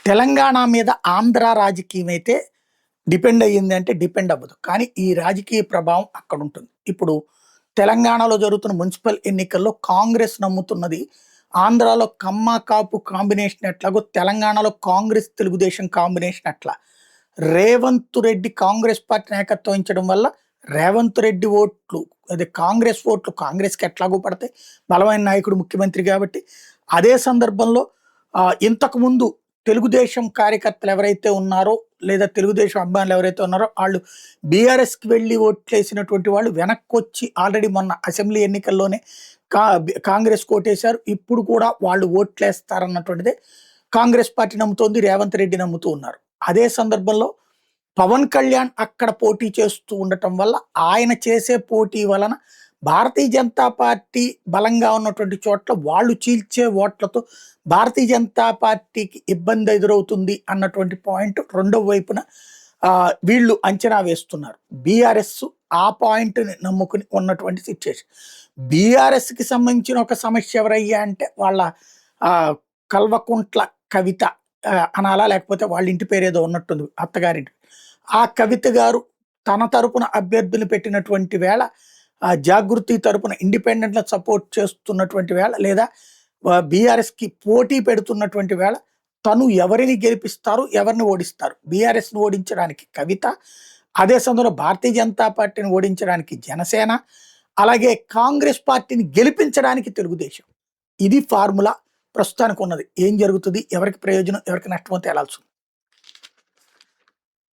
తెలంగాణ మీద ఆంధ్ర రాజకీయం అయితే డిపెండ్ అయ్యింది అంటే డిపెండ్ అవ్వదు. కానీ ఈ రాజకీయ ప్రభావం అక్కడుంటుంది. ఇప్పుడు తెలంగాణలో జరుగుతున్న మున్సిపల్ ఎన్నికల్లో కాంగ్రెస్ నమ్ముతున్నది ఆంధ్రాలో కమ్మ, కాపు కాంబినేషన్ ఎట్లాగో తెలంగాణలో కాంగ్రెస్, తెలుగుదేశం కాంబినేషన్ అట్లా. రేవంత్ రెడ్డి కాంగ్రెస్ పార్టీ నాయకత్వం వహించడం వల్ల రేవంత్ రెడ్డి ఓట్లు అదే కాంగ్రెస్ ఓట్లు కాంగ్రెస్‌కి ఎట్లాగో పడతాయి. బలమైన నాయకుడు ముఖ్యమంత్రి కాబట్టి. అదే సందర్భంలో ఇంతకుముందు తెలుగుదేశం కార్యకర్తలు ఎవరైతే ఉన్నారో, లేదా తెలుగుదేశం అభిమానులు ఎవరైతే ఉన్నారో ఆళ్ళు బీఆర్ఎస్‌కి వెళ్లి ఓట్లేసినటువంటి వాళ్ళు వెనక్కొచ్చి ఆల్రెడీ మొన్న అసెంబ్లీ ఎన్నికల్లోనే కాంగ్రెస్‌కి ఓటేశారు. ఇప్పుడు కూడా వాళ్ళు ఓట్లేస్తారన్నటువంటిదే కాంగ్రెస్ పార్టీ నమ్ముతోంది. రేవంత్ రెడ్డి నమ్ముతూ ఉన్నారు. అదే సందర్భంలో పవన్ కళ్యాణ్ అక్కడ పోటీ చేస్తూ ఉండటం వల్ల ఆయన చేసే పోటీ వలన భారతీయ జనతా పార్టీ బలంగా ఉన్నటువంటి చోట్ల వాళ్ళు చీల్చే ఓట్లతో భారతీయ జనతా పార్టీకి ఇబ్బంది ఎదురవుతుంది అన్నటువంటి పాయింట్ రెండవ వైపున వీళ్ళు అంచనా వేస్తున్నారు. బీఆర్ఎస్ ఆ పాయింట్ని నమ్ముకుని ఉన్నటువంటి సిచ్యుయేషన్. బీఆర్ఎస్కి సంబంధించిన ఒక సమస్య ఎవరయ్యా అంటే వాళ్ళ కల్వకుంట్ల కవిత అనాలా, లేకపోతే వాళ్ళ ఇంటి పేరేదో ఉన్నట్టుంది అత్తగారింటి. ఆ కవిత గారు తన తరపున అభ్యర్థులు పెట్టినటువంటి వేళ జాగృతి తరపున ఇండిపెండెంట్‌ల సపోర్ట్ చేస్తున్నటువంటి వేళ, లేదా బీఆర్ఎస్‌కి పోటీ పెడుతున్నటువంటి వేళ తను ఎవరిని గెలిపిస్తారు, ఎవరిని ఓడిస్తారు? బీఆర్ఎస్‌ని ఓడించడానికి కవిత, అదే సమయంలో భారతీయ జనతా పార్టీని ఓడించడానికి జనసేన, అలాగే కాంగ్రెస్ పార్టీని గెలిపించడానికి తెలుగుదేశం. ఇది ఫార్ములా ప్రస్తుతానికి ఉన్నది. ఏం జరుగుతుంది? ఎవరికి ప్రయోజనం, ఎవరికి నష్టమో తేలాల్సి ఉంది.